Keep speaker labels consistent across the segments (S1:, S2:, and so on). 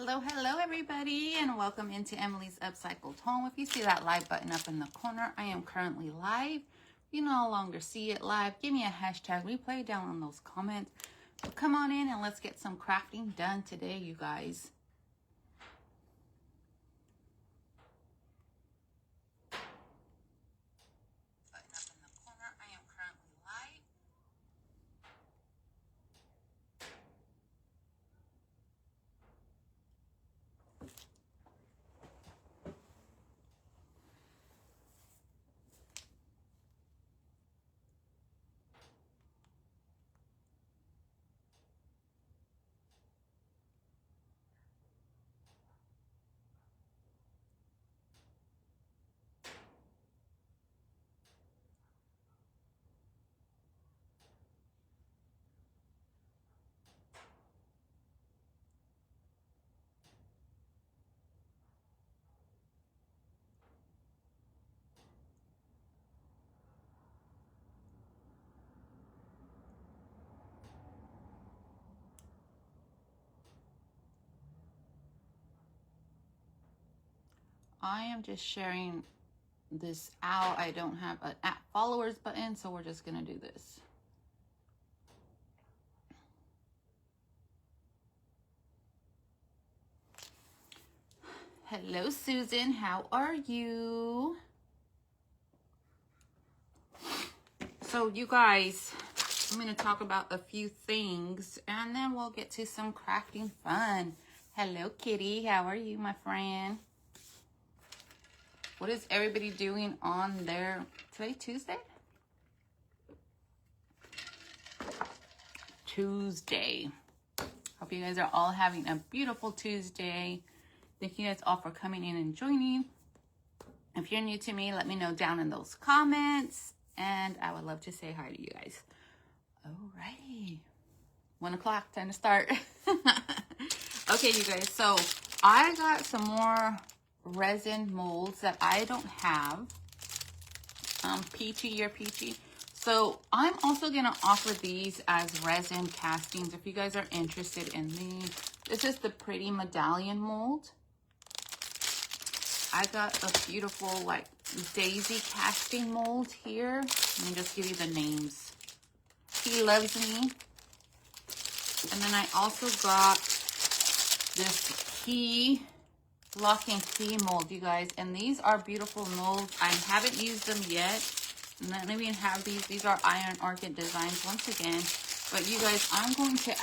S1: Hello everybody, and welcome into Emily's Upcycled Home. If you see that live button up in the corner, I am currently live. If you no longer see it live, give me a hashtag replay down on those comments. But come on in and let's get some crafting done today, you guys. Button up in the corner, I am currently live. I am just sharing this out. I don't have an @ followers button, so we're just gonna do this. Hello Susan, how are you? So you guys, I'm going to talk about a few things and then we'll get to some crafting fun. Hello Kitty, how are you, my friend? What is everybody doing on their, today Tuesday? Tuesday. Hope you guys are all having a beautiful Tuesday. Thank you guys all for coming in and joining. If you're new to me, let me know down in those comments. And I would love to say hi to you guys. Alrighty. 1 o'clock, time to start. Okay, you guys. So I got some more resin molds that I don't have. Peachy, you're peachy. So I'm also going to offer these as resin castings if you guys are interested in these. This is the pretty medallion mold. I got a beautiful like daisy casting mold here. Let me just give you the names. He Loves Me. And then I also got this key, lock and key mold, you guys. And these are beautiful molds. I haven't used them yet. And then I even have these. These are Iron Orchid designs once again. But you guys, I'm going to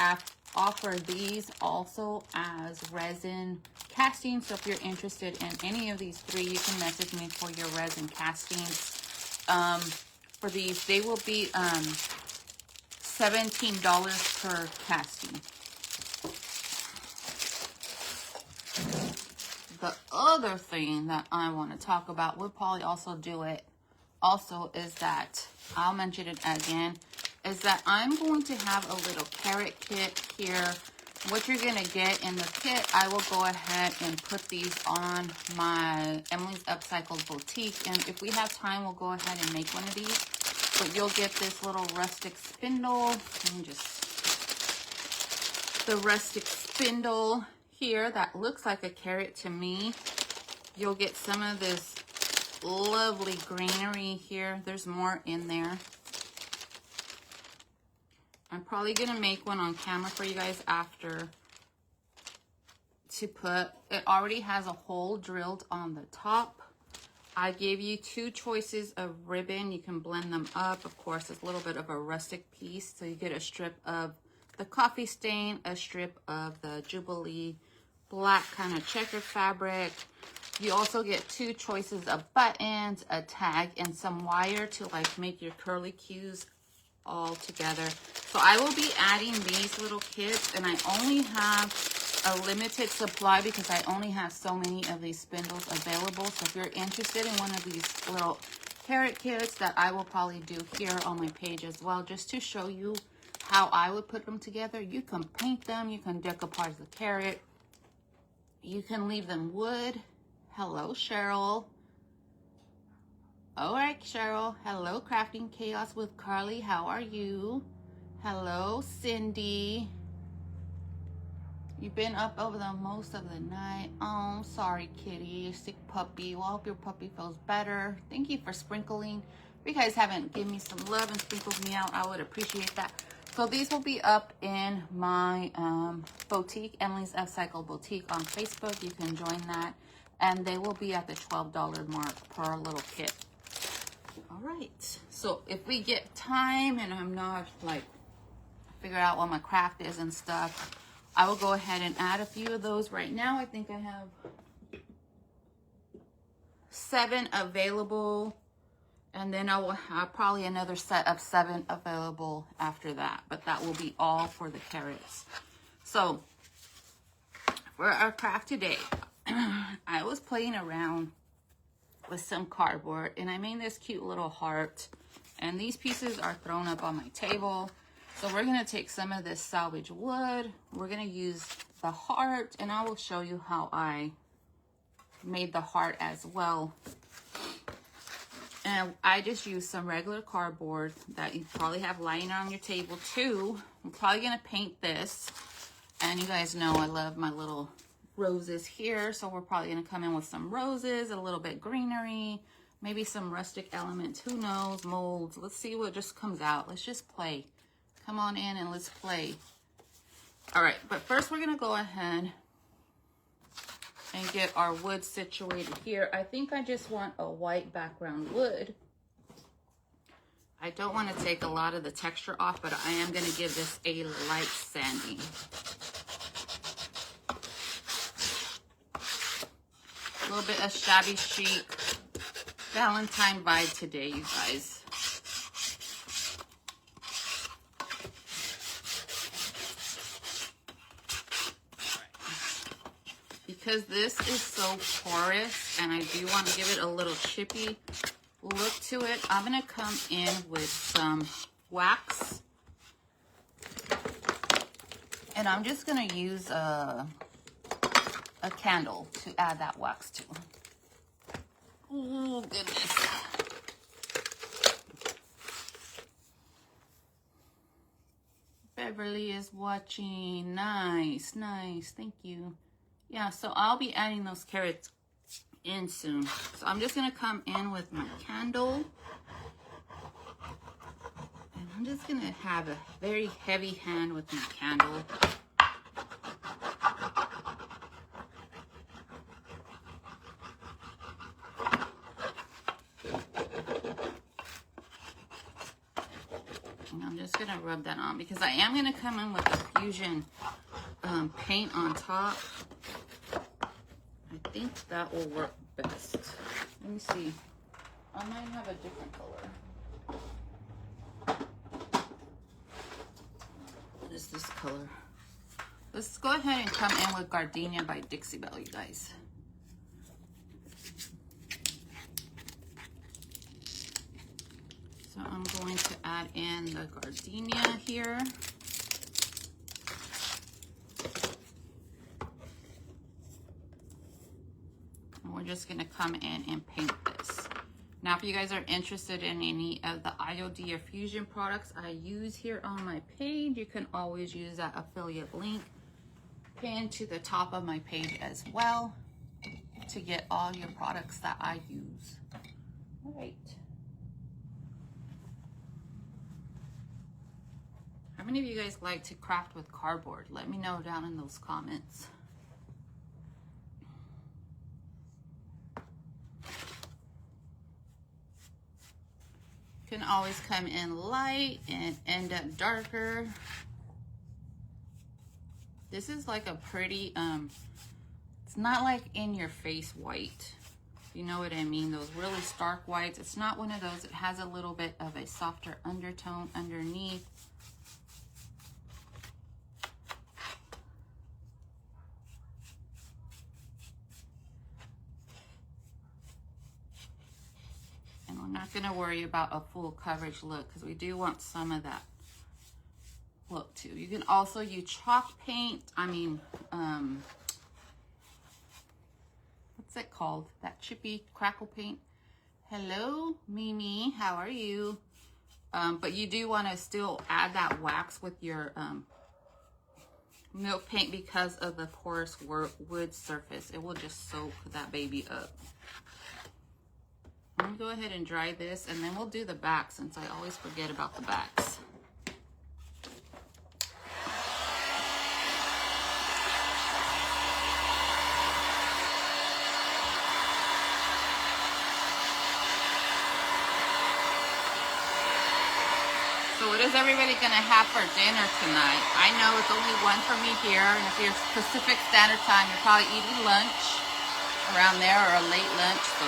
S1: offer these also as resin casting. So if you're interested in any of these three, you can message me for your resin castings. For these, they will be $17 per casting. The other thing that I want to talk about, we'll probably also do it also, is that I'll mention it again, is that I'm going to have a little carrot kit here. What you're going to get in the kit, I will go ahead and put these on my Emily's Upcycled Boutique. And if we have time, we'll go ahead and make one of these. But you'll get this little rustic spindle. Let me just... The rustic spindle here that looks like a carrot to me. You'll get some of this lovely greenery here. There's more in there. I'm probably going to make one on camera for you guys after to put. It already has a hole drilled on the top. I gave you 2 choices of ribbon. You can blend them up. Of course, it's a little bit of a rustic piece. So you get a strip of the coffee stain, a strip of the Jubilee black kind of checkered fabric. You also get 2 choices of buttons, a tag, and some wire to like make your curly cues all together. So I will be adding these little kits, and I only have a limited supply because I only have so many of these spindles available. So if you're interested in one of these little carrot kits, that I will probably do here on my page as well, just to show you how I would put them together. You can paint them, you can deck apart the carrot, you can leave them wood. Hello Cheryl. All right, Cheryl. Hello, Crafting Chaos with Carly. How are you? Hello, Cindy. You've been up over the most of the night. Oh, I'm sorry, kitty. Sick puppy. Well, I hope your puppy feels better. Thank you for sprinkling. If you guys haven't given me some love and sprinkled me out, I would appreciate that. So these will be up in my boutique, Emily's Upcycle Boutique on Facebook. You can join that. And they will be at the $12 mark per little kit. All right. So if we get time and I'm not like figure out what my craft is and stuff, I will go ahead and add a few of those right now. I think I have 7 available, and then I will have probably another set of 7 available after that, but that will be all for the carrots. So for our craft today, I was playing around with some cardboard and I made this cute little heart, and these pieces are thrown up on my table. So we're going to take some of this salvage wood. We're going to use the heart, and I will show you how I made the heart as well. And I just used some regular cardboard that you probably have lying on your table too. I'm probably going to paint this. And you guys know I love my little roses here. So we're probably going to come in with some roses, a little bit greenery, maybe some rustic elements. Who knows? Molds. Let's see what just comes out. Let's just play. Come on in and let's play. All right, but first we're gonna go ahead and get our wood situated here. I think I just want a white background wood. I don't want to take a lot of the texture off, but I am gonna give this a light sanding. A little bit of shabby chic Valentine vibe today, you guys. Because this is so porous and I do want to give it a little chippy look to it, I'm going to come in with some wax. And I'm just going to use a candle to add that wax to. Oh, goodness. Beverly is watching. Nice, nice. Thank you. Yeah, so I'll be adding those carrots in soon. So I'm just going to come in with my candle. And I'm just going to have a very heavy hand with my candle. And I'm just going to rub that on because I am going to come in with a fusion paint on top. I think that will work best. Let me see. I might have a different color. What is this color? Let's go ahead and come in with Gardenia by Dixie Belle, you guys. So I'm going to add in the gardenia here. And we're just gonna come in and paint this. Now, if you guys are interested in any of the IOD or Fusion products I use here on my page, you can always use that affiliate link pinned to the top of my page as well to get all your products that I use. All right. How many of you guys like to craft with cardboard? Let me know down in those comments. You can always come in light and end up darker. This is like a pretty, it's not like in your face white. You know what I mean? Those really stark whites. It's not one of those. It has a little bit of a softer undertone underneath. And we're not going to worry about a full coverage look because we do want some of that look too. You can also use chalk paint. I mean, what's it called? That chippy crackle paint. Hello, Mimi. How are you? But you do want to still add that wax with your milk paint because of the porous wood surface. It will just soak that baby up. I'm gonna go ahead and dry this, and then we'll do the back since I always forget about the backs. So what is everybody gonna have for dinner tonight? I know it's only one for me here, and if you're Pacific Standard Time, you're probably eating lunch around there, or a late lunch, so.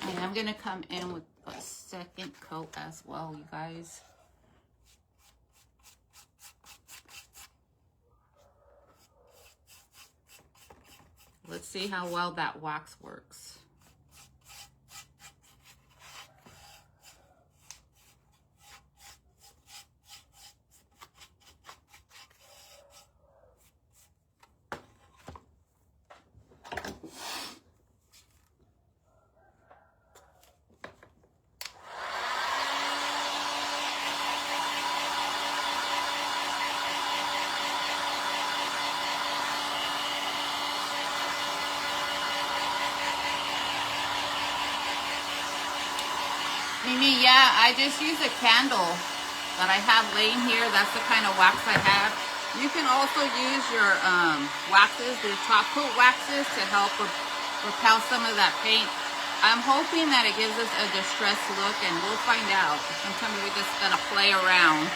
S1: And I'm gonna come in with a second coat as well, you guys. Let's see how well that wax works. Mimi, yeah, I just use a candle that I have laying here. That's the kind of wax I have. You can also use your waxes, the top coat waxes, to help repel some of that paint. I'm hoping that it gives us a distressed look, and we'll find out. Sometimes we're just gonna play around.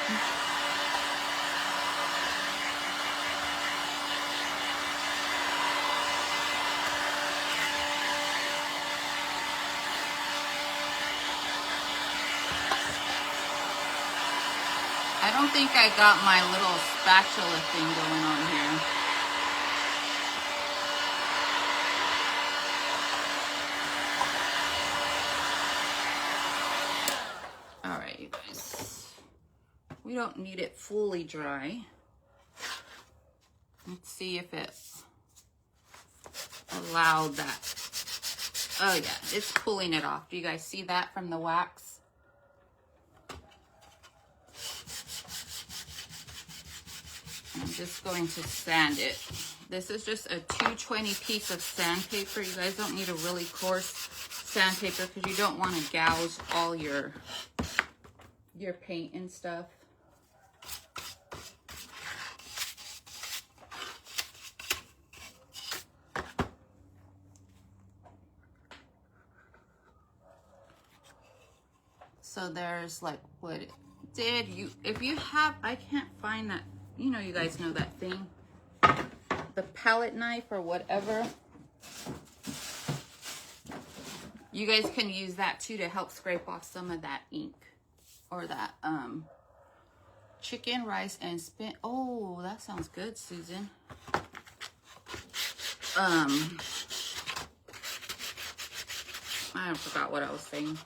S1: I don't think I got my little spatula thing going on here. All right, you guys. We don't need it fully dry. Let's see if it allowed that. Oh yeah, it's pulling it off. Do you guys see that from the wax? I'm just going to sand it. This is just a 220 piece of sandpaper. You guys don't need a really coarse sandpaper because you don't want to gouge all your paint and stuff. So there's like what it did. If you have, I can't find that. You know, you guys know that thing, the palette knife or whatever. You guys can use that too to help scrape off some of that ink or that chicken, rice, and spin. Oh, that sounds good, Susan. I forgot what I was saying.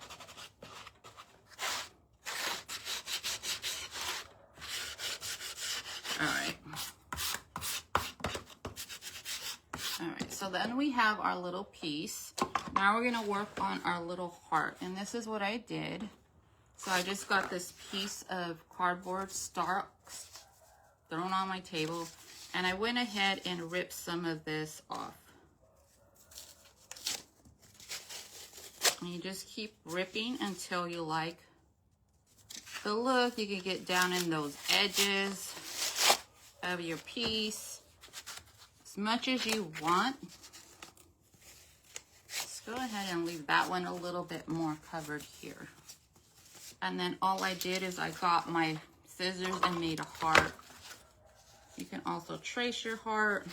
S1: All right, so then we have our little piece. Now we're gonna work on our little heart, and this is what I did. So I just got this piece of cardboard stalks thrown on my table, and I went ahead and ripped some of this off. And you just keep ripping until you like the look. You can get down in those edges of your piece as much as you want. Just go ahead and leave that one a little bit more covered here. And then all I did is I got my scissors and made a heart. You can also trace your heart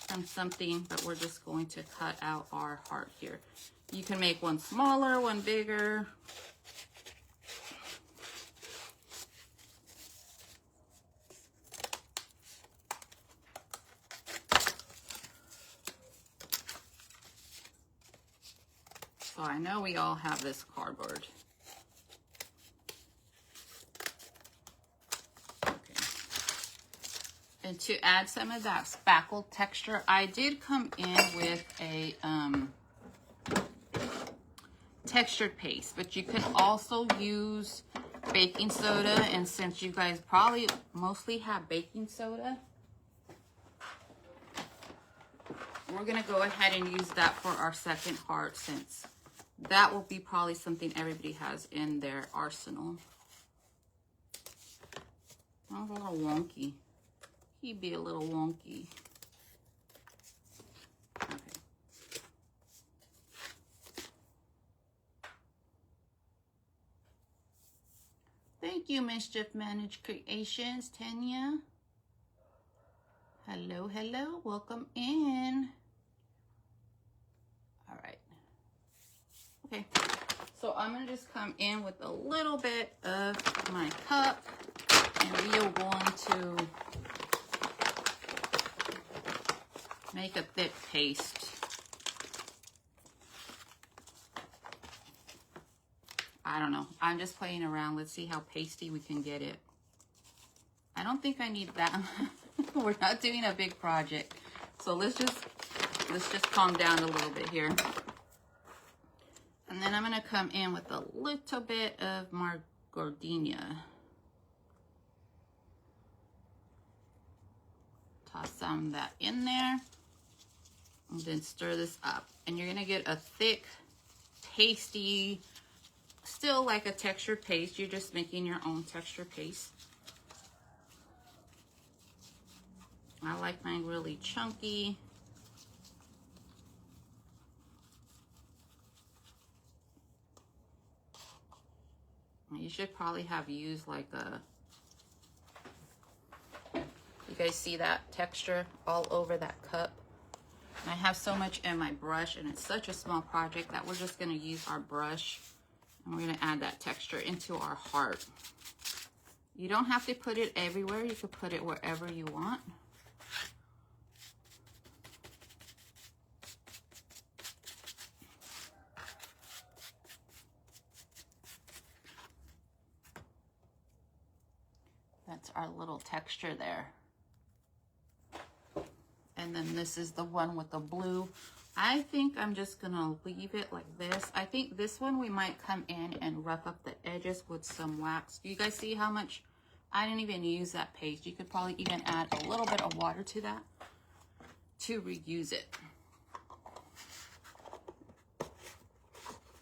S1: from something, but we're just going to cut out our heart here. You can make one smaller, one bigger. So I know we all have this cardboard. Okay. And to add some of that spackle texture, I did come in with a textured paste, but you can also use baking soda. And since you guys probably mostly have baking soda, we're gonna go ahead and use that for our second heart, since that will be probably something everybody has in their arsenal. Oh, a little wonky. He'd be a little wonky. Okay. Thank you, Mischief Managed Creations, Tanya. Hello, hello. Welcome in. All right. Okay. So I'm going to just come in with a little bit of my cup, and we are going to make a thick paste. I don't know. I'm just playing around. Let's see how pasty we can get it. I don't think I need that. We're not doing a big project. So let's just calm down a little bit here. And then I'm going to come in with a little bit of margarinia. Toss some of that in there. And then stir this up. And you're going to get a thick, pasty, still like a textured paste. You're just making your own texture paste. I like mine really chunky. You should probably have used like a, you guys see that texture all over that cup? And I have so much in my brush, and it's such a small project that we're just going to use our brush, and we're going to add that texture into our heart. You don't have to put it everywhere. You could put it wherever you want. That's our little texture there. And then this is the one with the blue. I think I'm just gonna leave it like this. I think this one we might come in and rough up the edges with some wax. Do you guys see how much? I didn't even use that paste. You could probably even add a little bit of water to that to reuse it.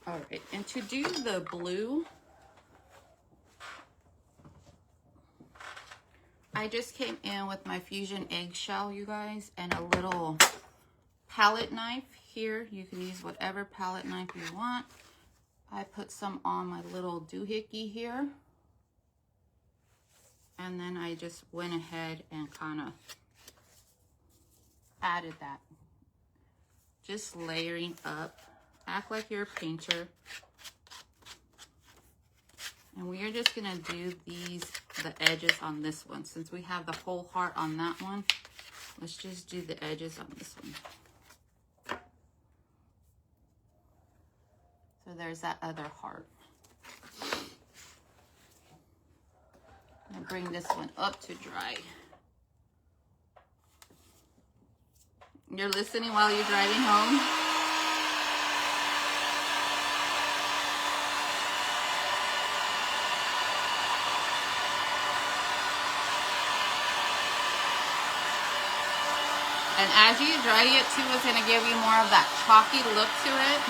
S1: All right, and to do the blue, I just came in with my fusion eggshell, you guys, and a little palette knife here. You can use whatever palette knife you want. I put some on my little doohickey here. And then I just went ahead and kind of added that. Just layering up. Act like you're a painter. And we are just going to do the edges on this one. Since we have the whole heart on that one, let's just do the edges on this one. So there's that other heart. And bring this one up to dry. You're listening while you're driving home? And as you dry it too, it's going to give you more of that chalky look to it.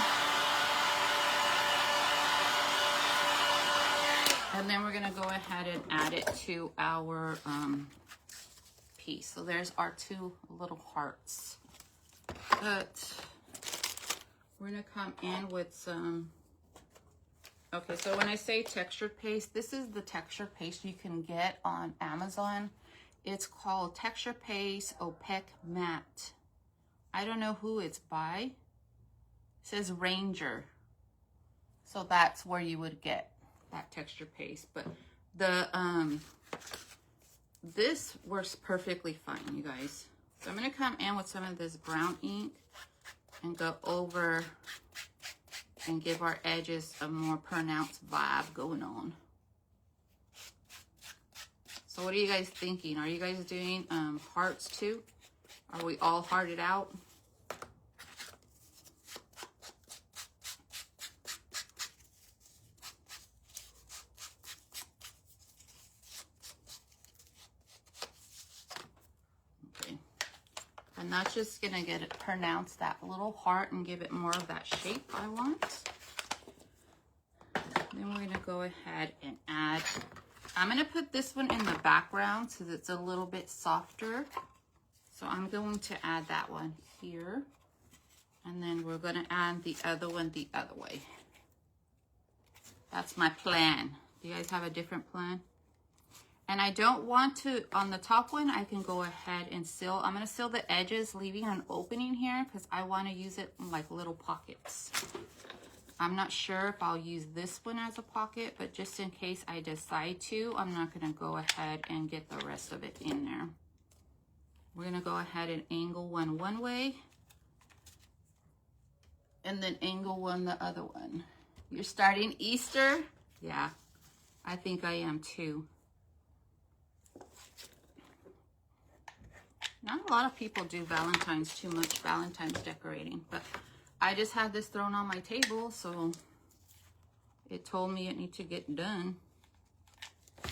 S1: And then we're going to go ahead and add it to our piece. So there's our two little hearts. But we're going to come in with some... Okay, so when I say textured paste, this is the texture paste you can get on Amazon. It's called Texture Paste Opaque Matte. I don't know who it's by. It says Ranger. So that's where you would get that texture paste. But the this works perfectly fine, you guys. So I'm going to come in with some of this brown ink and go over and give our edges a more pronounced vibe going on. So what are you guys thinking? Are you guys doing hearts too? Are we all hearted out? And that's just gonna get it pronounced that little heart and give it more of that shape I want. Then we're gonna go ahead and add, I'm gonna put this one in the background so that it's a little bit softer. So I'm going to add that one here. And then we're gonna add the other one the other way. That's my plan. Do you guys have a different plan? And I don't want to, on the top one, I can go ahead and seal. I'm gonna seal the edges, leaving an opening here because I wanna use it in like little pockets. I'm not sure if I'll use this one as a pocket, but just in case I decide to, I'm not gonna go ahead and get the rest of it in there. We're gonna go ahead and angle one way, and then angle one the other one. You're starting Easter? Yeah, I think I am too. Not a lot of people do Valentine's, too much Valentine's decorating, but I just had this thrown on my table, so it told me it needs to get done. All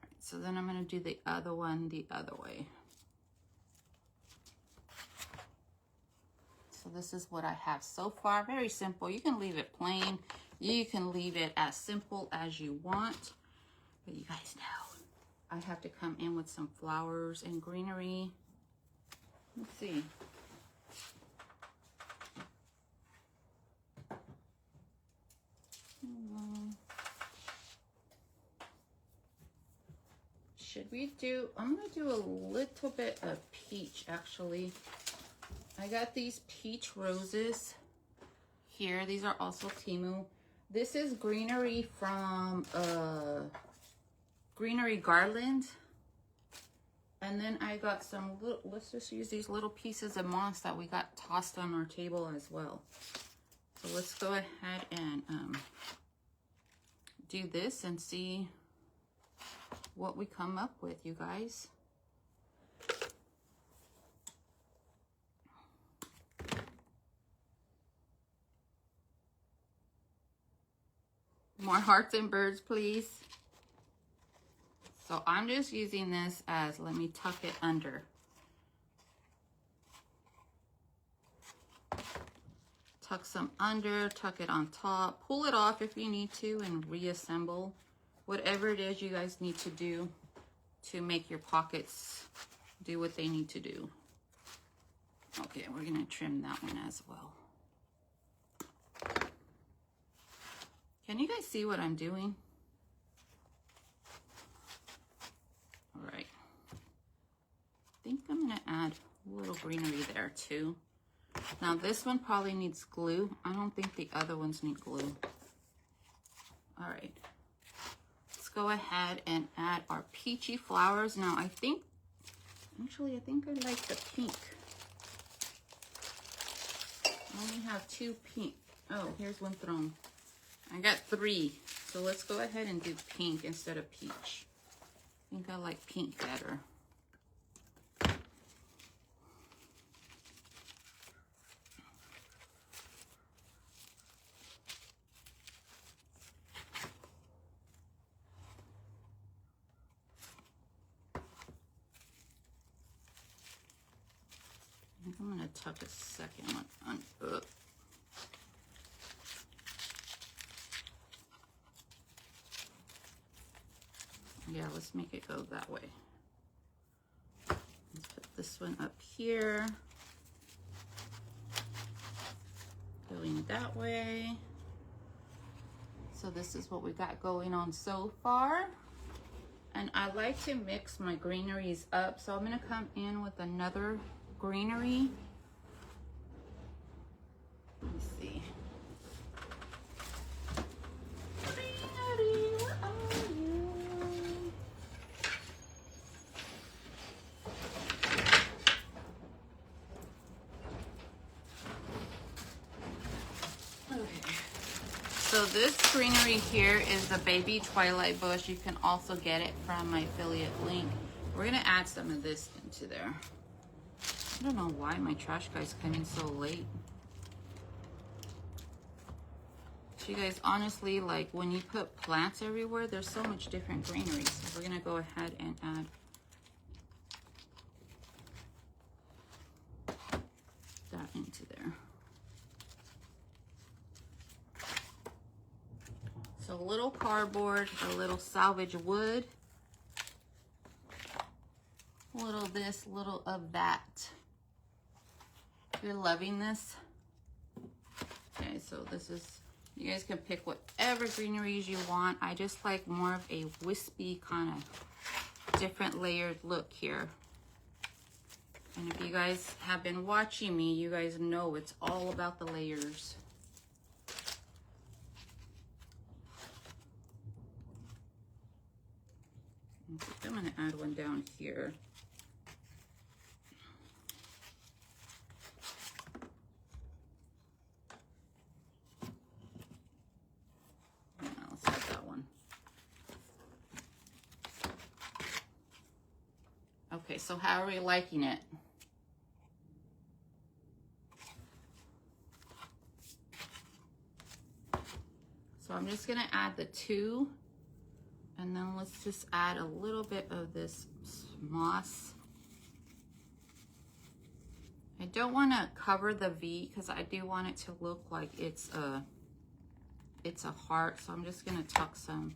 S1: right, so then I'm gonna do the other one the other way. So this is what I have so far. Very simple. You can leave it plain. You can leave it as simple as you want. But you guys know, I have to come in with some flowers and greenery. Let's see. Should we do, I'm gonna do a little bit of peach actually. I got these peach roses here. These are also Temu. This is greenery from Greenery Garland. And then I got some little, let's just use these little pieces of moss that we got tossed on our table as well. So let's go ahead and do this and see what we come up with, you guys. More hearts and birds, please. So I'm just using this as, let me tuck it under. Tuck some under, tuck it on top, pull it off if you need to, and reassemble. Whatever it is you guys need to do to make your pockets do what they need to do. Okay, we're gonna trim that one as well. Can you guys see what I'm doing? All right. I think I'm gonna add a little greenery there too. Now this one probably needs glue. I don't think the other ones need glue. All right. Let's go ahead and add our peachy flowers. Now I think, actually I think I like the pink. I only have 2 pink. Oh, here's one thrown. I got 3. So let's go ahead and do pink instead of peach. I think I like pink better. I think I'm gonna tuck a second one on. Yeah, let's make it go that way. Let's put this one up here. Going that way. So this is what we got going on so far. And I like to mix my greeneries up. So I'm gonna come in with another greenery. Let me see. Greenery, where are you? Okay. So this greenery here is the baby twilight bush. You can also get it from my affiliate link. We're gonna add some of this into there. I don't know why my trash guy's coming so late. So you guys, honestly, like when you put plants everywhere, there's so much different greenery. So we're gonna go ahead and add So a little cardboard, a little salvage wood, a little this, a little of that. You're loving this. Okay, so this is, you guys can pick whatever greeneries you want. I just like more of a wispy kind of different layered look here. And if you guys have been watching me, you guys know it's all about the layers. I'm going to add one down here. Yeah, let's add that one. Okay, so how are we liking it? So I'm just going to add the 2. And then let's just add a little bit of this moss. I don't want to cover the V because I do want it to look like it's a heart. So I'm just going to tuck some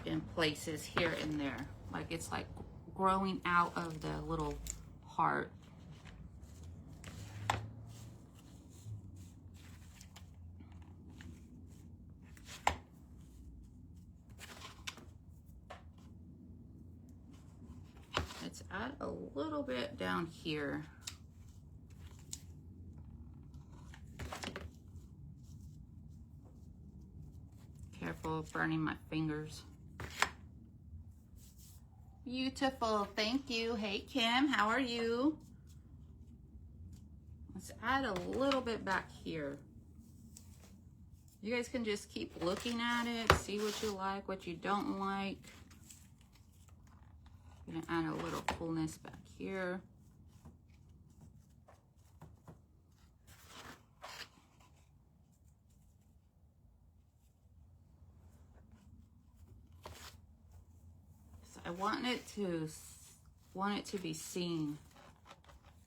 S1: in places here and there. Like it's like growing out of the little heart. Let's add a little bit down here. Careful of burning my fingers. Beautiful, thank you. Hey Kim, how are you? Let's add a little bit back here. You guys can just keep looking at it, see what you like, what you don't like. I'm gonna add a little coolness back here. So I want it to be seen.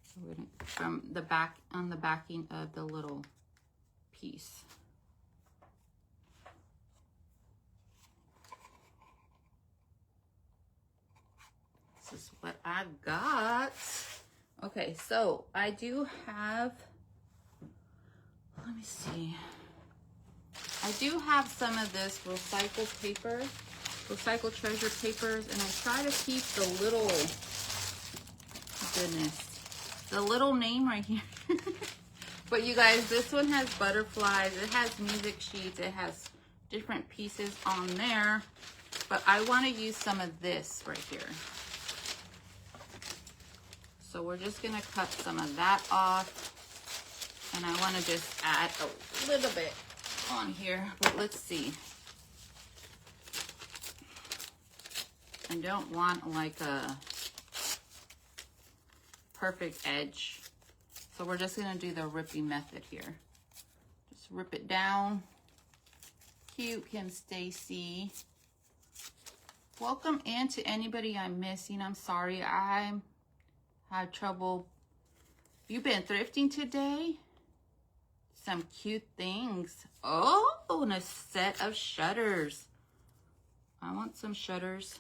S1: So we're gonna, from the back, on the backing of the little piece. This is what I got. Okay, so I do have, let me see. I do have some of this recycled paper, recycled treasure papers, and I try to keep the little, goodness, the little name right here. But you guys, this one has butterflies, it has music sheets, it has different pieces on there, but I want to use some of this right here. So we're just going to cut some of that off. And I want to just add a little bit on here. But let's see. I don't want like a perfect edge. So we're just going to do the ripping method here. Just rip it down. Cute, Kim Stacy. Welcome in to anybody I'm missing. I'm sorry. I had trouble. You've been thrifting today? Some cute things. Oh, and a set of shutters. I want some shutters.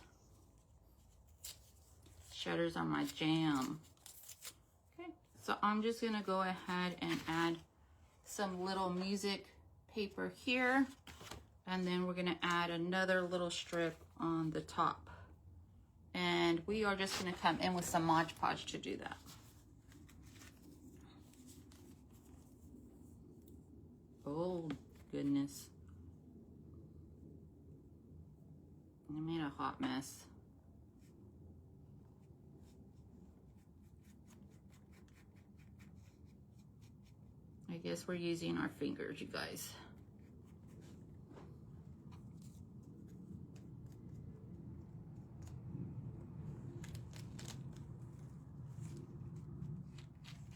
S1: Shutters are my jam. Okay, so I'm just gonna go ahead and add some little music paper here. And then we're gonna add another little strip on the top. And we are just going to come in with some Mod Podge to do that. Oh, goodness. I made a hot mess. I guess we're using our fingers, you guys.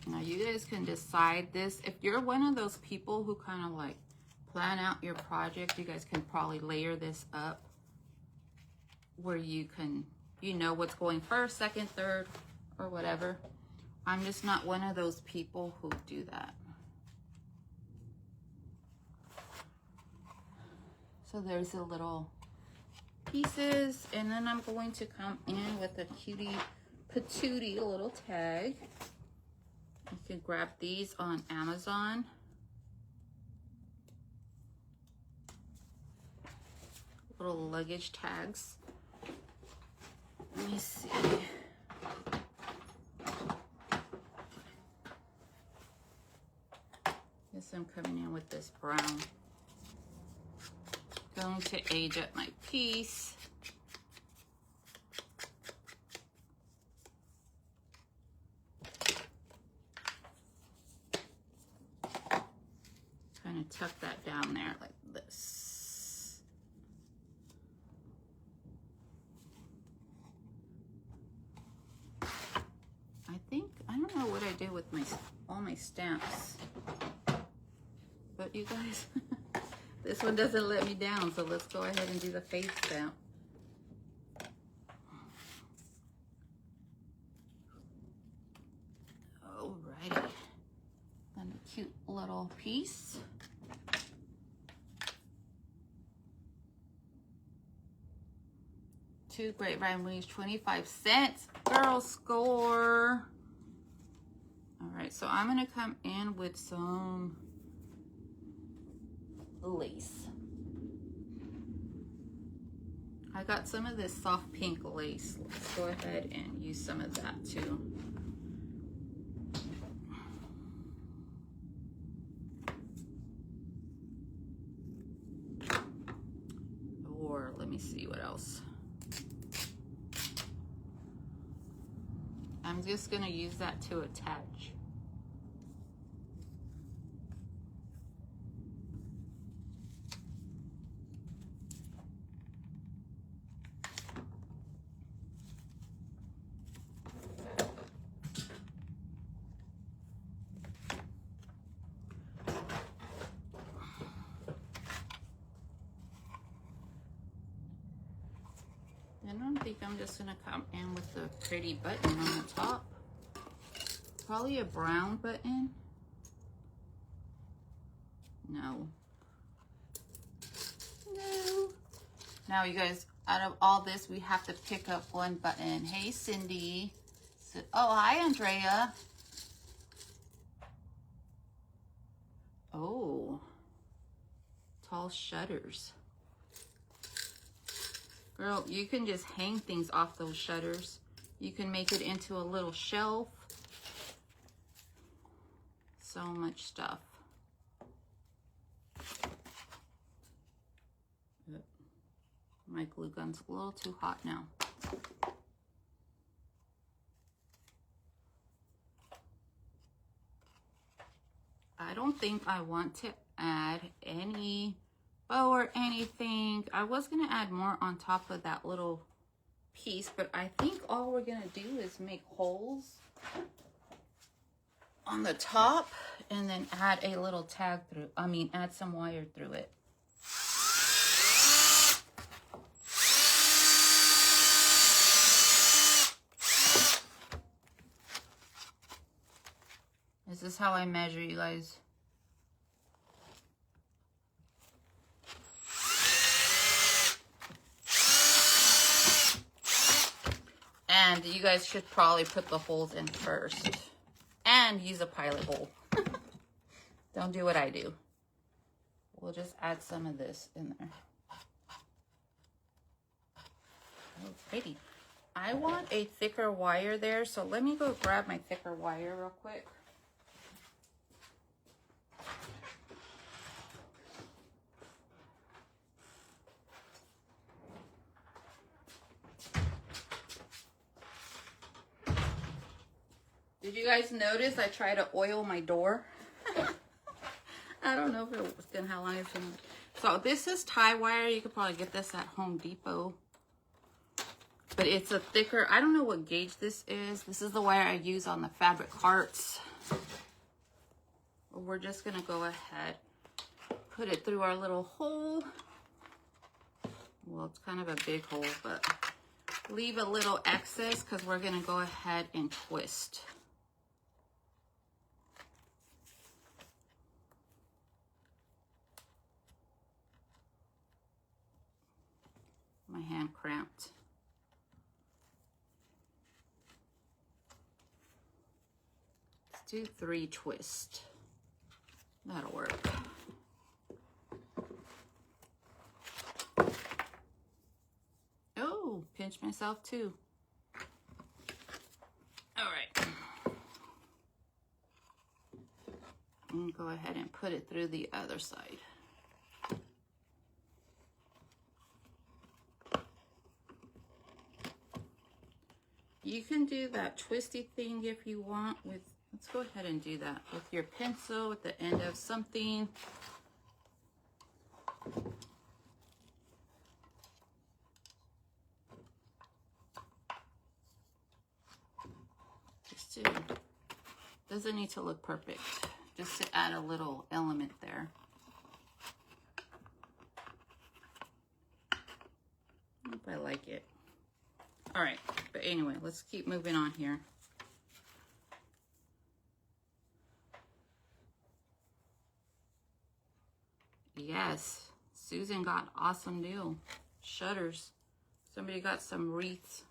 S1: Now you guys can decide this. If you're one of those people who kind of like plan out your project, you guys can probably layer this up where you can, you know what's going first, second, third, or whatever. I'm just not one of those people who do that. So there's the little pieces, and then I'm going to come in with a cutie patootie little tag. You can grab these on Amazon. Little luggage tags. Let me see. Guess I'm coming in with this brown. Going to age up my piece. Kind of tuck that down there like this. I don't know what I did with all my stamps. But you guys, this one doesn't let me down, so let's go ahead and do the face stamp. Alrighty. And a cute little piece. Two grapevine wings, 25 cents. Girl, score. Alright, so I'm going to come in with some lace. I got some of this soft pink lace. Let's go ahead and use some of that too. Or let me see what else. I'm just going to use that to attach. I think I'm just gonna come in with a pretty button on the top. Probably a brown button. No. No. Now you guys, out of all this, we have to pick up one button. Hey, Cindy. Oh, hi, Andrea. Oh. Tall shutters. Girl, you can just hang things off those shutters. You can make it into a little shelf. So much stuff. My glue gun's a little too hot now. I don't think I want to add any bow or anything. I was gonna add more on top of that little piece, but I think all we're gonna do is make holes on the top and then add a little tag through, add some wire through it. This is how I measure, you guys. And you guys should probably put the holes in first. And use a pilot hole. Don't do what I do. We'll just add some of this in there. Oh, pretty. I want a thicker wire there, so let me go grab my thicker wire real quick. Did you guys notice I tried to oil my door? I don't know if it was gonna, how long it's gonna. So this is tie wire. You could probably get this at Home Depot. But it's a thicker, I don't know what gauge this is. This is the wire I use on the fabric hearts. We're just gonna go ahead, put it through our little hole. Well, it's kind of a big hole, but leave a little excess because we're gonna go ahead and twist. My hand cramped. Let's do 3 twists. That'll work. Oh, pinch myself too. All right. And go ahead and put it through the other side. You can do that twisty thing if you want with, let's go ahead and do that with your pencil at the end of something. Just to, doesn't need to look perfect, just to add a little element there. I hope I like it. All right, but anyway, let's keep moving on here. Yes, Susan got awesome deal. Shutters. Somebody got some wreaths.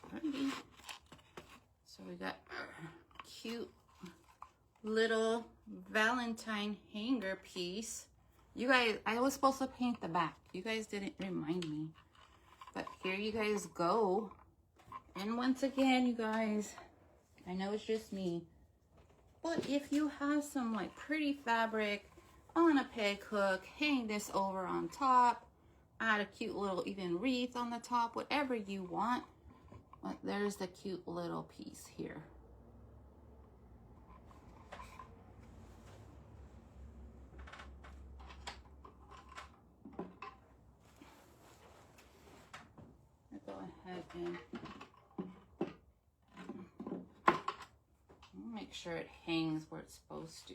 S1: Alrighty. So we got cute little valentine hanger piece. You guys, I was supposed to paint the back. You guys didn't remind me. But here you guys go. And once again, you guys, I know it's just me, but if you have some like pretty fabric on a peg hook, hang this over on top, add a cute little even wreath on the top, whatever you want. But there's the cute little piece here. I'll go ahead and make sure it hangs where it's supposed to.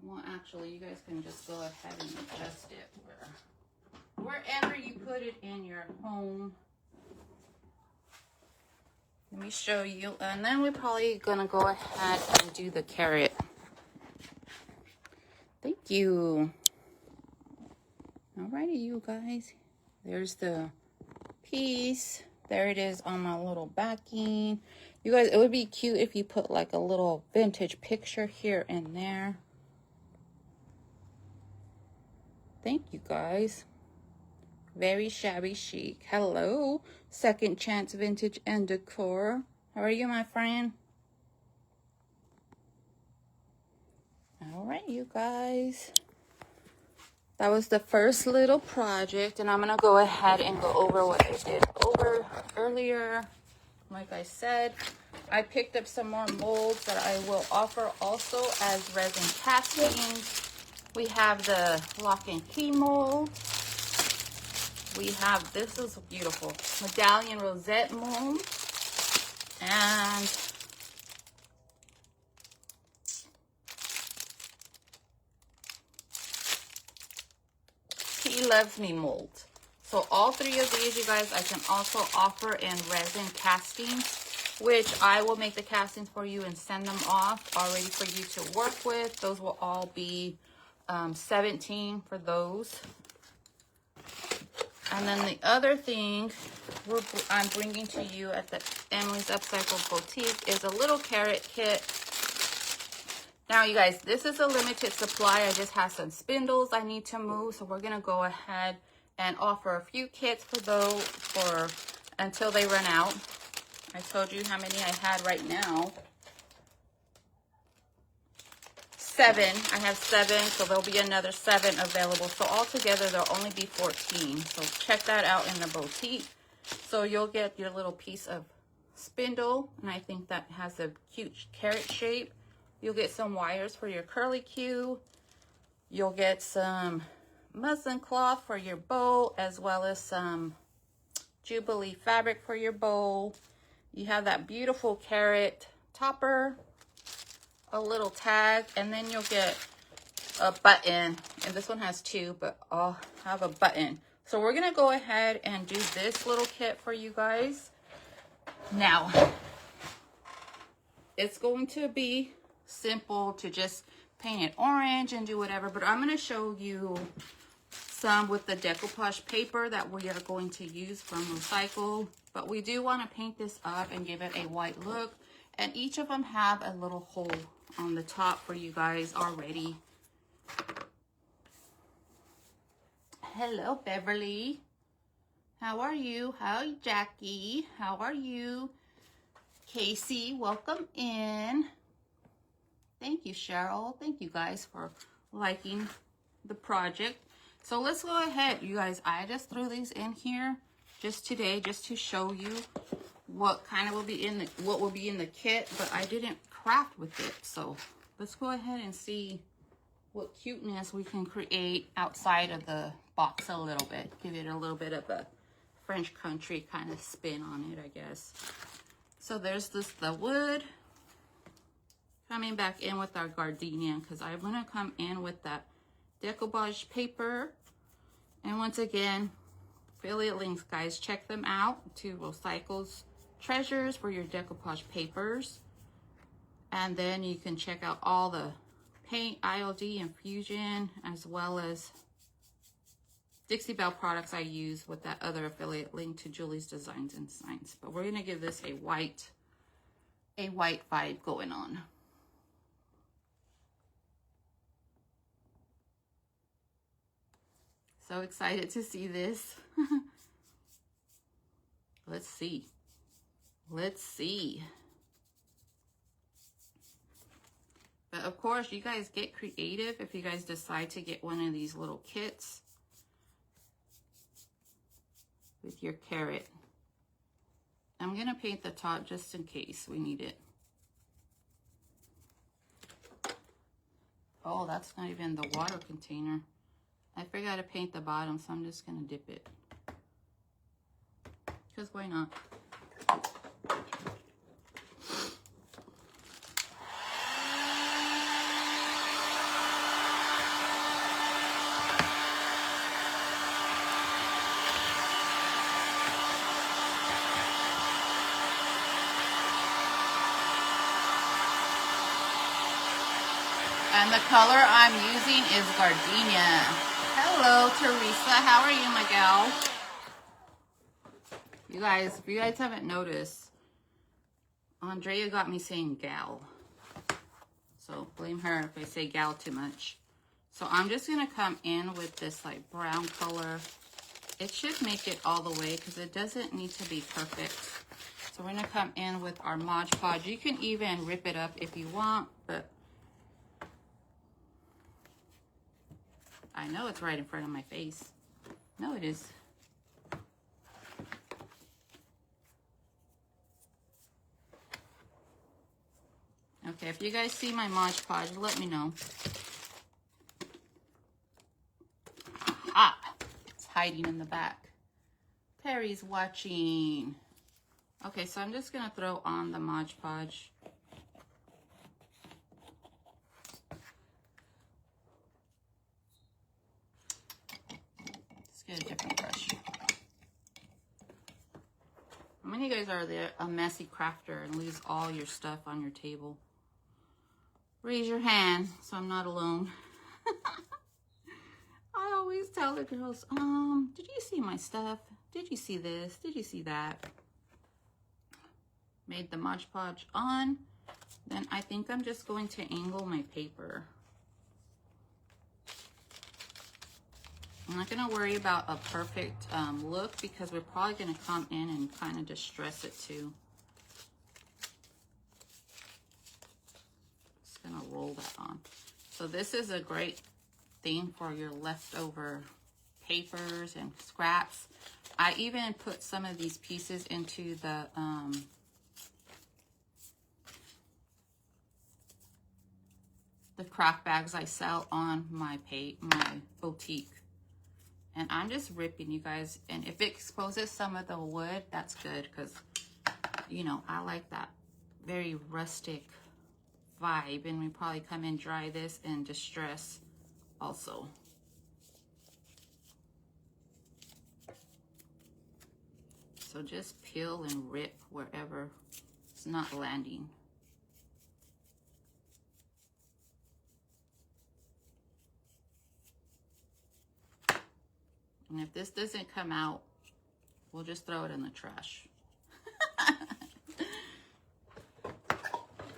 S1: Well, actually, you guys can just go ahead and adjust it wherever you put it in your home. Let me show you, and then we're probably gonna go ahead and do the carrot. Thank you. Alrighty, you guys. There's the piece. There it is on my little backing. You guys, it would be cute if you put like a little vintage picture here and there. Thank you, guys. Very shabby chic. Hello, Second Chance Vintage and Decor. How are you, my friend? All right, you guys. That was the first little project, and I'm gonna go ahead and go over what I did over earlier. Like I said, I picked up some more molds that I will offer also as resin castings. We have the lock and key mold. We have, this is beautiful, medallion rosette mold. And He Loves Me mold. So all 3 of these, you guys, I can also offer in resin castings, which I will make the castings for you and send them off already for you to work with. Those will all be $17 for those. And then the other thing I'm bringing to you at the Emily's Upcycled Boutique is a little carrot kit. Now, you guys, this is a limited supply. I just have some spindles I need to move, so we're gonna go ahead and offer a few kits for those until they run out. I told you how many I had right now. 7. I have 7, so there'll be another 7 available. So altogether, there'll only be 14. So check that out in the boutique. So you'll get your little piece of spindle, and I think that has a cute carrot shape. You'll get some wires for your curly Q. You'll get some muslin cloth for your bow, as well as some Jubilee fabric for your bow. You have that beautiful carrot topper, a little tag, and then you'll get a button. And this one has 2, but I'll have a button. So we're gonna go ahead and do this little kit for you guys. Now, it's going to be simple to just paint it orange and do whatever, but I'm going to show you some with the decoupage paper that we are going to use from Recycle. But we do want to paint this up and give it a white look. And each of them have a little hole on the top for you guys already. Hello, Beverly. How are you? Hi, Jackie. How are you? Casey, welcome in. Thank you, Cheryl. Thank you guys for liking the project. So let's go ahead, you guys. I just threw these in here just today, just to show you what kind of will be in the kit, but I didn't craft with it. So let's go ahead and see what cuteness we can create outside of the box a little bit. Give it a little bit of a French country kind of spin on it, I guess. So there's the wood. Coming back in with our gardenia, because I'm going to come in with that decoupage paper. And once again, affiliate links, guys, check them out to Recycle's Treasures for your decoupage papers. And then you can check out all the paint, ILD, infusion, as well as Dixie Belle products I use with that other affiliate link to Julie's Designs and Signs. But we're going to give this a white vibe going on. So excited to see this. Let's see. Let's see. But of course, you guys get creative if you guys decide to get one of these little kits with your carrot. I'm going to paint the top just in case we need it. Oh, that's not even the water container. I forgot to paint the bottom, so I'm just going to dip it. Because why not? And the color I'm using is gardenia. Hello, Teresa. How are you, my gal? You guys, if you guys haven't noticed, Andrea got me saying gal. So blame her if I say gal too much. So I'm just going to come in with this like brown color. It should make it all the way because it doesn't need to be perfect. So we're going to come in with our Mod Podge. You can even rip it up if you want, but I know it's right in front of my face. No, it is. Okay, if you guys see my Mod Podge, let me know. Ah, it's hiding in the back. Terry's watching. Okay, so I'm just gonna throw on the Mod Podge. Get a different brush. How many of you guys are there a messy crafter and leaves all your stuff on your table? Raise your hand so I'm not alone. I always tell the girls, did you see my stuff? Did you see this? Did you see that? Made the Mod Podge on. Then I think I'm just going to angle my paper. I'm not going to worry about a perfect look because we're probably going to come in and kind of distress it too. Just going to roll that on. So this is a great thing for your leftover papers and scraps. I even put some of these pieces into the craft bags I sell on my boutique. And I'm just ripping, you guys. And if it exposes some of the wood, that's good. Because, you know, I like that very rustic vibe. And we probably come in dry this and distress also. So just peel and rip wherever it's not landing. And if this doesn't come out, we'll just throw it in the trash.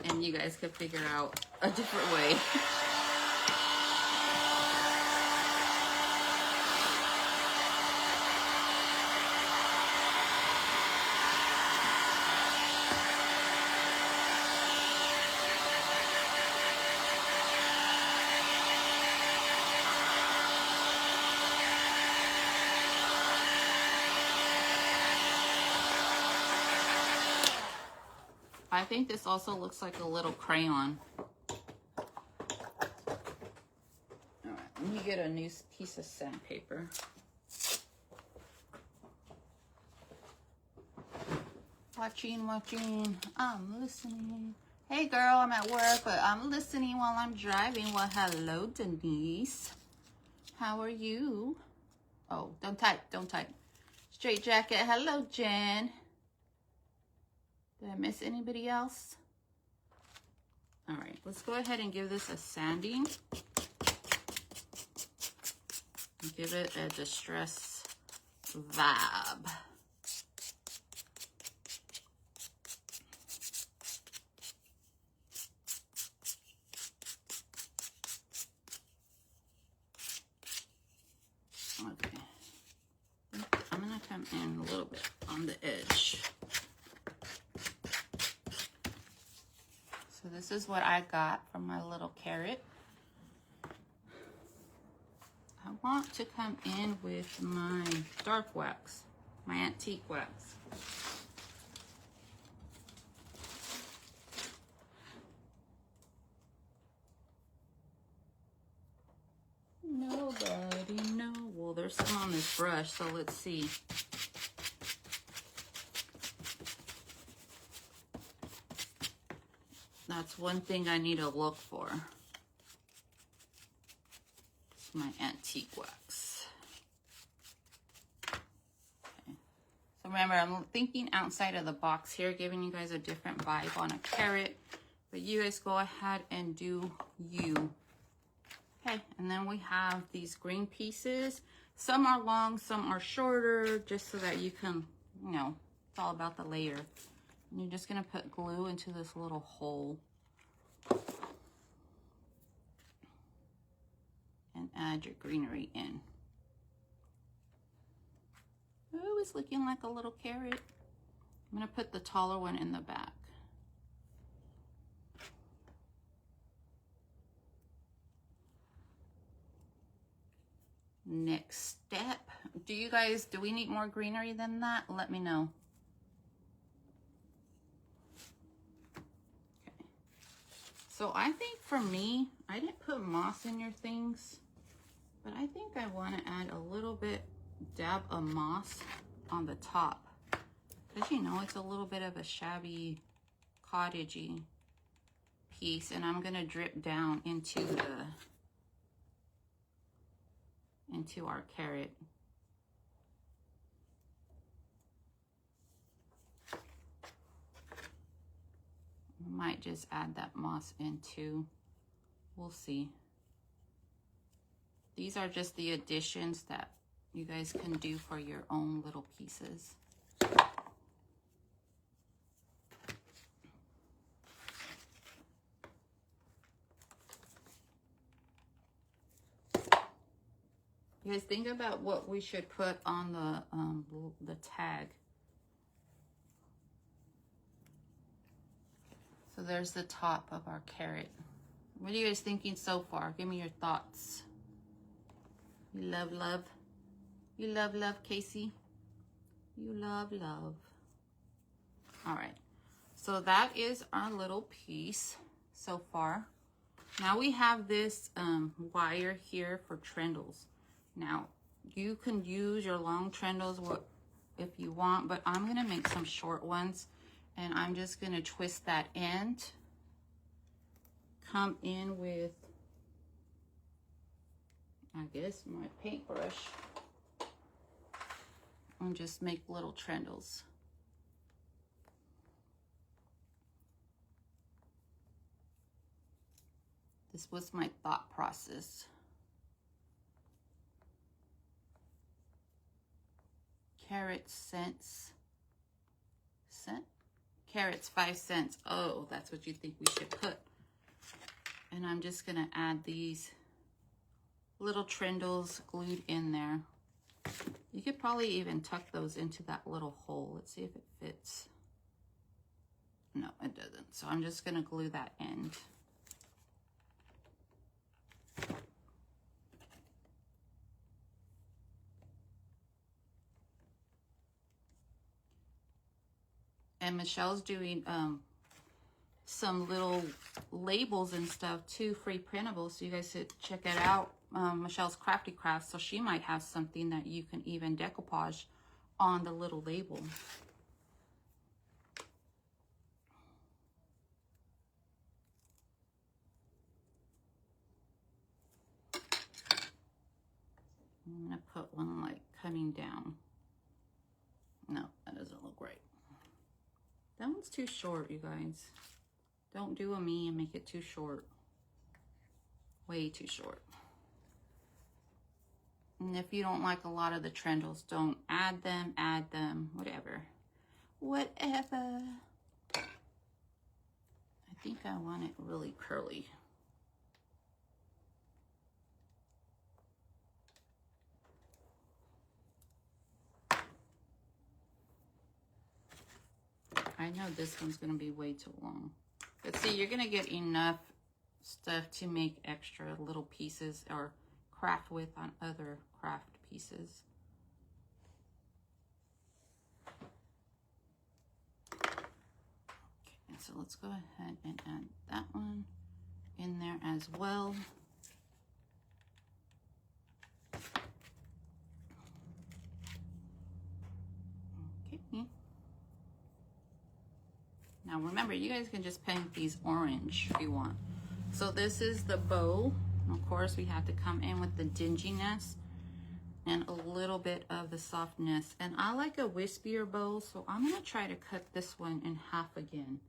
S1: And you guys could figure out a different way. I think this also looks like a little crayon. All right, let me get a new piece of sandpaper. Watching, I'm listening. Hey girl, I'm at work, but I'm listening while I'm driving. Well, hello, Denise. How are you? Oh, don't type. Straight jacket. Hello, Jen. Did I miss anybody else? All right, let's go ahead and give this a sanding. Give it a distress vibe. Okay. I'm gonna come in a little bit on the edge. So this is what I got from my little carrot. I want to come in with my dark wax, my antique wax. Nobody know. Well, there's some on this brush, so let's see. That's one thing I need to look for. It's my antique wax. Okay. So remember, I'm thinking outside of the box here, giving you guys a different vibe on a carrot. But you guys go ahead and do you. Okay, and then we have these green pieces. Some are long, some are shorter, just so that you can, you know, it's all about the layer. And you're just gonna put glue into this little hole. And add your greenery in. Oh, it's looking like a little carrot. I'm gonna put the taller one in the back. Next step. Do we need more greenery than that? Let me know. Okay. So I think for me, I didn't put moss in your things, but I think I want to add a little bit, dab of moss on the top. Because you know, it's a little bit of a shabby, cottagey piece, and I'm going to drip down into our carrot. Might just add that moss in too. We'll see. These are just the additions that you guys can do for your own little pieces. You guys think about what we should put on the tag. So there's the top of our carrot. What are you guys thinking so far? Give me your thoughts. You love, love. You love, love, Casey. You love, love. All right. So that is our little piece so far. Now we have this wire here for trindles. Now, you can use your long trindles if you want, but I'm going to make some short ones. And I'm just going to twist that end. Come in with, I guess, my paintbrush. and just make little trindles. This was my thought process. Carrot cents. Carrots 5 cents. Oh, that's what you think we should put. And I'm just gonna add these little trindles glued in there. You could probably even tuck those into that little hole. Let's see if it fits. No, it doesn't. So I'm just gonna glue that end. And Michelle's doing some little labels and stuff too, free printables, so you guys should check it out. Michelle's Crafty Crafts, so she might have something that you can even decoupage on the little label. I'm gonna put one like coming down. No, that doesn't look right. That one's too short, you guys. Don't do a me and make it too short. Way too short. And if you don't like a lot of the trindles, don't add them, whatever. Whatever. I think I want it really curly. I know this one's going to be way too long. But see, you're going to get enough stuff to make extra little pieces or craft with on other craft pieces. Okay, so let's go ahead and add that one in there as well. Okay. Now remember, you guys can just paint these orange if you want. So this is the bow. Of course, we have to come in with the dinginess and a little bit of the softness. And I like a wispier bow, so I'm gonna try to cut this one in half again.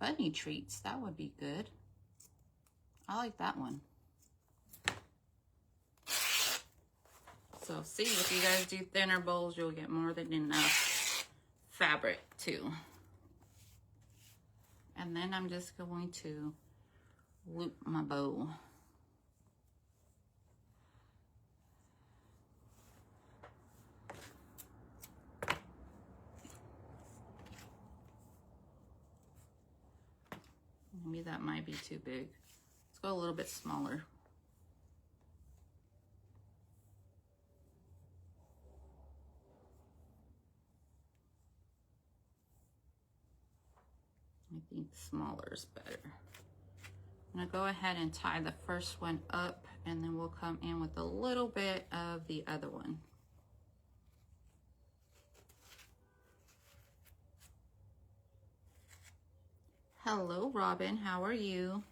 S1: Bunny treats, that would be good. I like that one. So see, if you guys do thinner bows, you'll get more than enough fabric too. And then I'm just going to loop my bow. Maybe that might be too big. Let's go a little bit smaller. I think smaller is better. I'm gonna go ahead and tie the first one up, and then we'll come in with a little bit of the other one. Hello, Robin, how are you?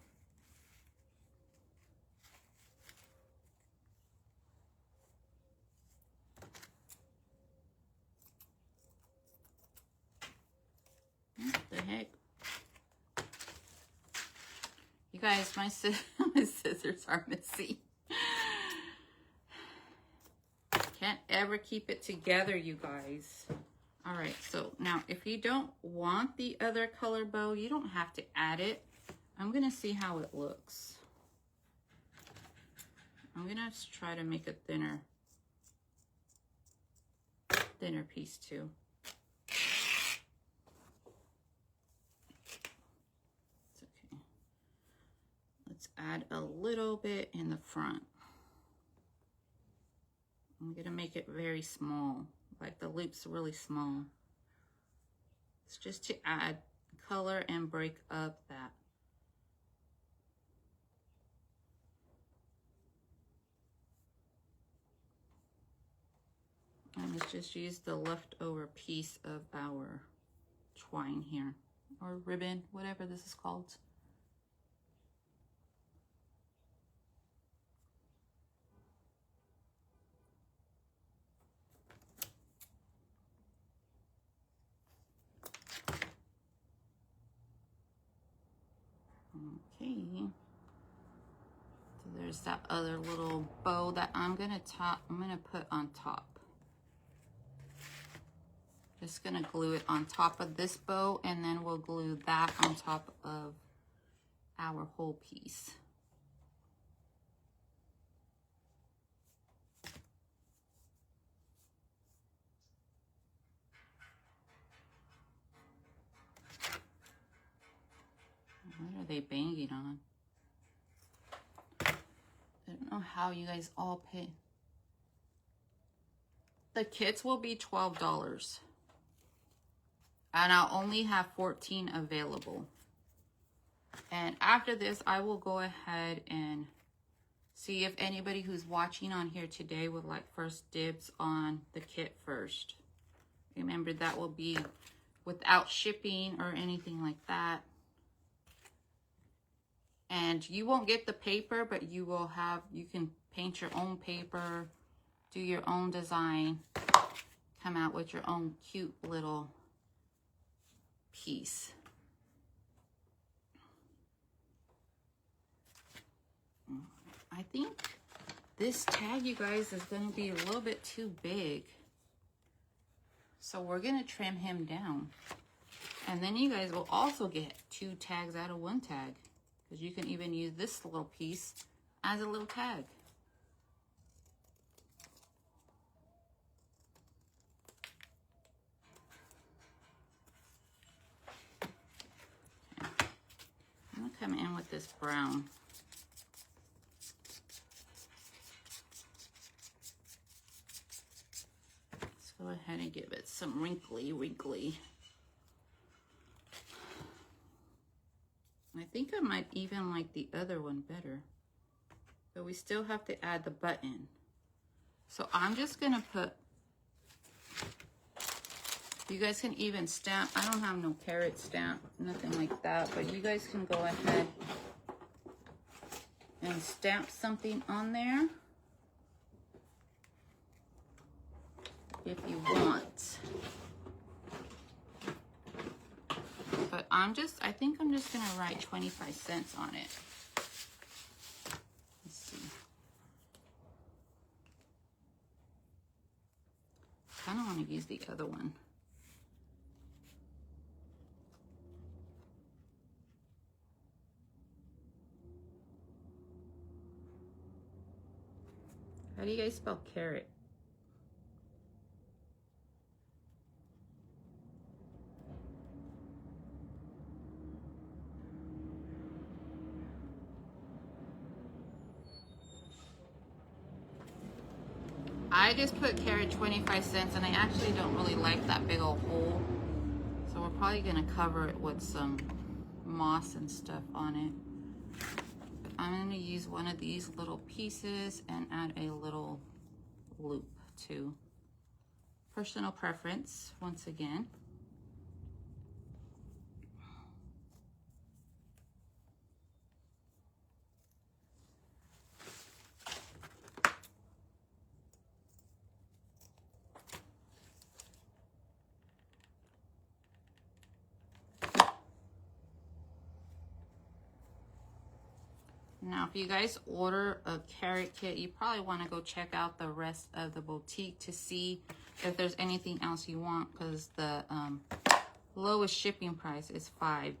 S1: What the heck? You guys, my scissors are messy. Can't ever keep it together, you guys. All right, so now if you don't want the other color bow, you don't have to add it. I'm gonna see how it looks. I'm gonna try to make a thinner piece too. It's okay. Let's add a little bit in the front. I'm gonna make it very small, like the loop's really small. It's just to add color and break up that. And let's just use the leftover piece of our twine here, or ribbon, whatever this is called. Okay. So there's that other little bow that I'm gonna put on top. Just gonna glue it on top of this bow, and then we'll glue that on top of our whole piece. What are they banging on? I don't know how you guys all pay. The kits will be $12. And I'll only have 14 available. And after this, I will go ahead and see if anybody who's watching on here today would like first dibs on the kit first. Remember, that will be without shipping or anything like that. And you won't get the paper, but you will have, you can paint your own paper, do your own design, come out with your own cute little piece. I think this tag, you guys, is going to be a little bit too big. So we're going to trim him down. And then you guys will also get 2 tags out of 1 tag. Because you can even use this little piece as a little tag. Okay. I'm going to come in with this brown. Let's go ahead and give it some wrinkly. I think I might even like the other one better. But we still have to add the button. So I'm just going to put, you guys can even stamp. I don't have no carrot stamp, nothing like that. But you guys can go ahead and stamp something on there if you want. But I think I'm just gonna write 25 cents on it. Let's see. I kind of want to use the other one. How do you guys spell carrot? I just put carrot 25 cents, and I actually don't really like that big old hole. So we're probably gonna cover it with some moss and stuff on it. But I'm gonna use one of these little pieces and add a little loop too. Personal preference, once again. Now, if you guys order a carrot kit, you probably want to go check out the rest of the boutique to see if there's anything else you want, because the lowest shipping price is $5.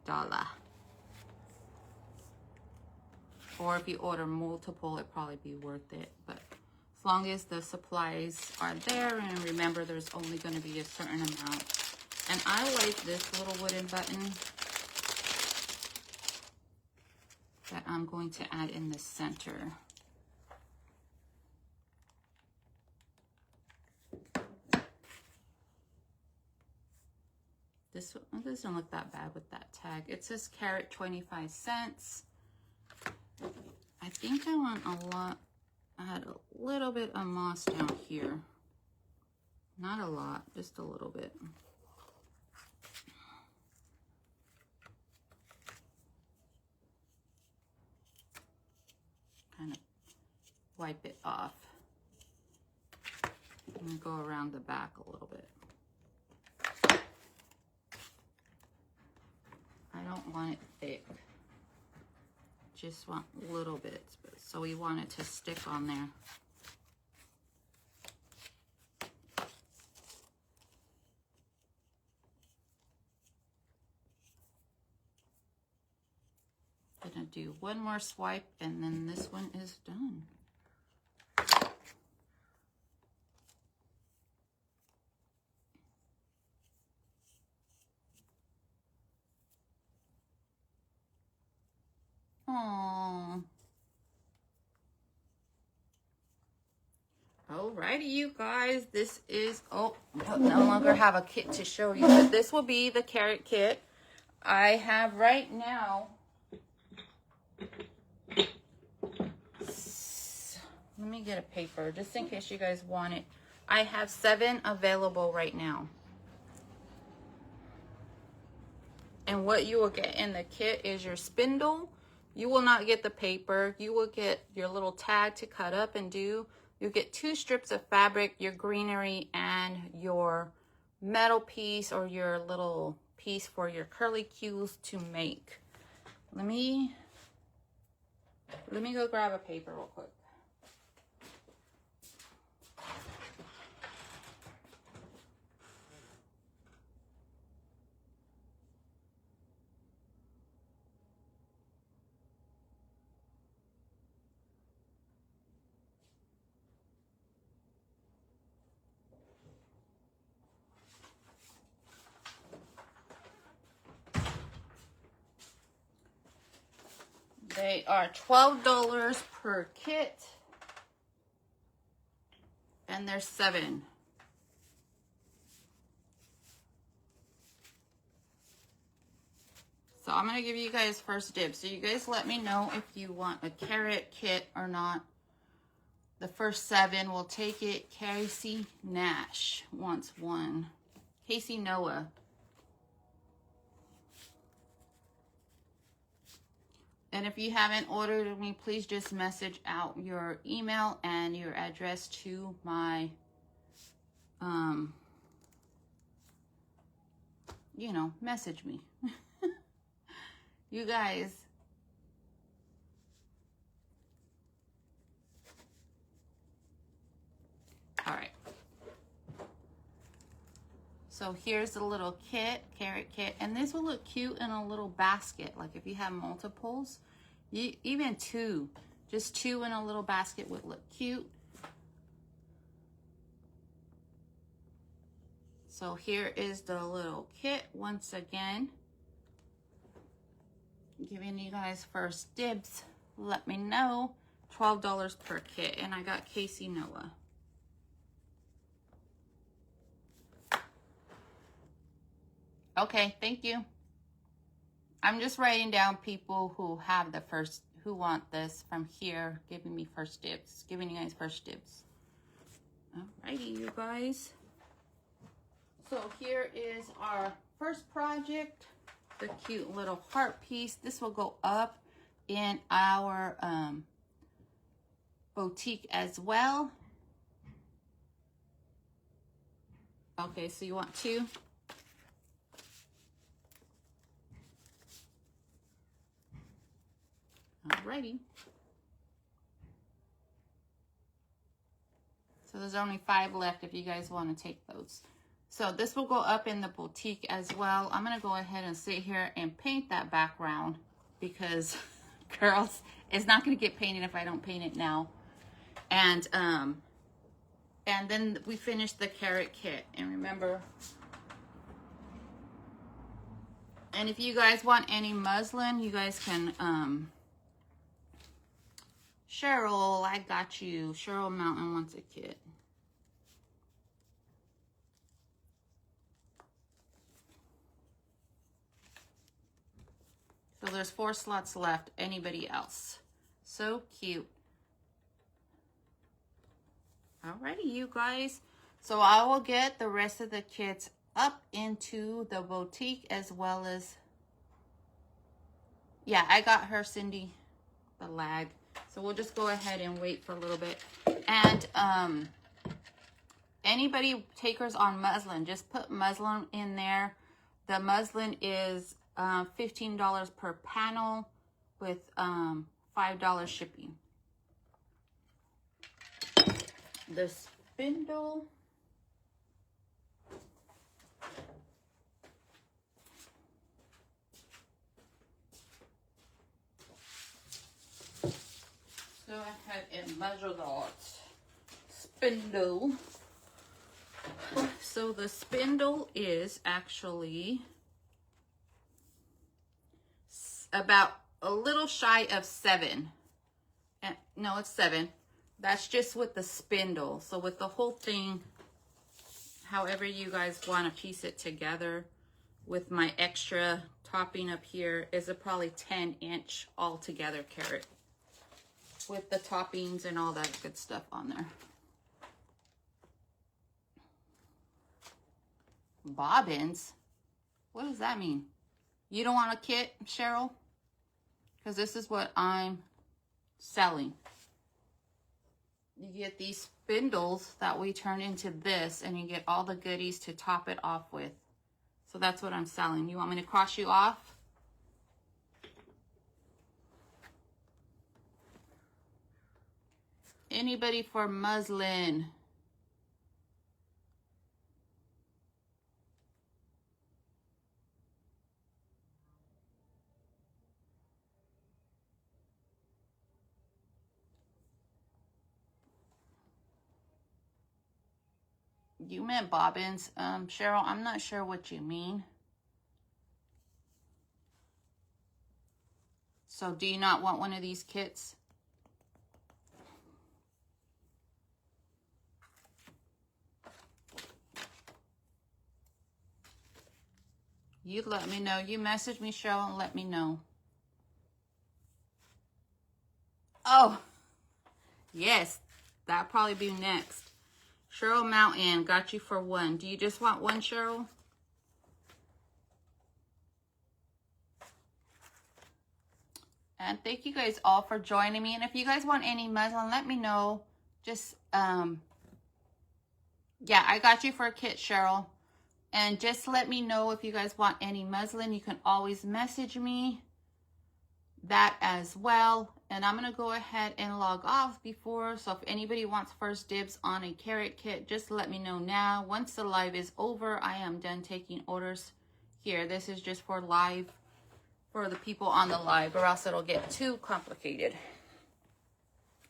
S1: Or if you order multiple, it'd probably be worth it. But as long as the supplies are there, and remember, there's only going to be a certain amount. And I like this little wooden button that I'm going to add in the center. This doesn't look that bad with that tag. It says carrot 25 cents. I think I want add a little bit of moss down here. Not a lot, just a little bit. Kind of wipe it off and go around the back a little bit. I don't want it thick. just want little bits, but so we want it to stick on there. Gonna do one more swipe and then this one is done. Aww. Alrighty, you guys, this is, oh, I no longer have a kit to show you, but this will be the carrot kit. I have right now, let me get a paper just in case you guys want it. I have 7 available right now. And what you will get in the kit is your spindle. You will not get the paper. You will get your little tag to cut up and do. You get 2 strips of fabric, your greenery, and your metal piece or your little piece for your curly cues to make. Let me go grab a paper real quick. They are $12 per kit, and there's 7. So I'm gonna give you guys first dibs. So you guys let me know if you want a carrot kit or not. The first 7 will take it. Casey Nash wants one. Casey Noah. And if you haven't ordered me, please just message out your email and your address to my, you know, message me. You guys. All right. So here's the little kit, carrot kit, and this will look cute in a little basket. Like if you have multiples, even 2, just 2 in a little basket would look cute. So here is the little kit once again. Giving you guys first dibs. Let me know. $12 per kit, and I got Casey Noah. Okay, thank you. I'm just writing down people who have the first, who want this from here, giving me first dibs, giving you guys first dibs. Alrighty, you guys. So here is our first project, the cute little heart piece. This will go up in our boutique as well. Okay, so you want 2? Alrighty. So there's only 5 left if you guys want to take those. So this will go up in the boutique as well. I'm going to go ahead and sit here and paint that background because, girls, it's not going to get painted if I don't paint it now. And then we finished the carrot kit. And remember, and if you guys want any muslin, you guys can, Cheryl, I got you. Cheryl Mountain wants a kit. So there's 4 slots left. Anybody else? So cute. Alrighty, you guys. So I will get the rest of the kits up into the boutique as well as, yeah, I got her, Cindy, the lag. So we'll just go ahead and wait for a little bit. And anybody takers on muslin, just put muslin in there. The muslin is $15 per panel with $5 shipping. The spindle. Go ahead and measure that spindle. So the spindle is actually about a little shy of 7. And no, it's 7. That's just with the spindle. So with the whole thing, however you guys want to piece it together, with my extra topping up here, is a probably 10-inch altogether carrot with the toppings and all that good stuff on there. Bobbins? What does that mean? You don't want a kit, Cheryl? Because this is what I'm selling. You get these spindles that we turn into this, and you get all the goodies to top it off with. So that's what I'm selling. You want me to cross you off? Anybody for muslin? You meant bobbins. Cheryl, I'm not sure what you mean. So do you not want one of these kits? You let me know. You message me, Cheryl, and let me know. Oh, yes. That'll probably be next. Cheryl Mountain, got you for 1. Do you just want 1, Cheryl? And thank you guys all for joining me. And if you guys want any muslin, let me know. Just, yeah, I got you for a kit, Cheryl. And just let me know if you guys want any muslin. You can always message me that as well. And I'm going to go ahead and log off before. So if anybody wants first dibs on a carrot kit, just let me know now. Once the live is over, I am done taking orders here. This is just for live, for the people on the live, or else it'll get too complicated.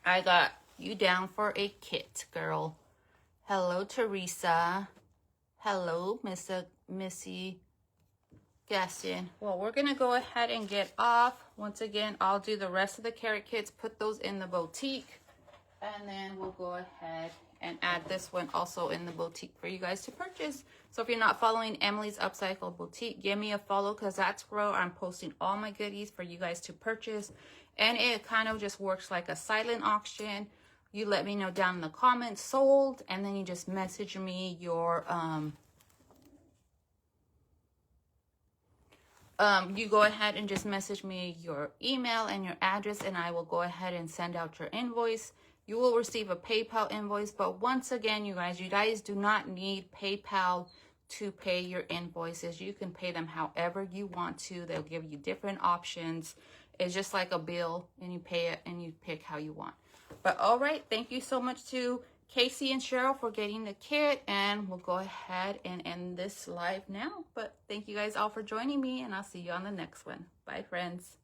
S1: I got you down for a kit, girl. Hello, Teresa. Hello, Missy Gaston. Well, we're going to go ahead and get off. Once again, I'll do the rest of the carrot kits, put those in the boutique, and then we'll go ahead and add this one also in the boutique for you guys to purchase. So if you're not following Emily's Upcycle Boutique, give me a follow, because that's where I'm posting all my goodies for you guys to purchase. And it kind of just works like a silent auction. You let me know down in the comments, sold, and then you just message me your, you go ahead and just message me your email and your address, and I will go ahead and send out your invoice. You will receive a PayPal invoice, but once again, you guys do not need PayPal to pay your invoices. You can pay them however you want to. They'll give you different options. It's just like a bill, and you pay it and you pick how you want. But all right, thank you so much to Casey and Cheryl for getting the kit, and we'll go ahead and end this live now. But thank you guys all for joining me, and I'll see you on the next one. Bye, friends.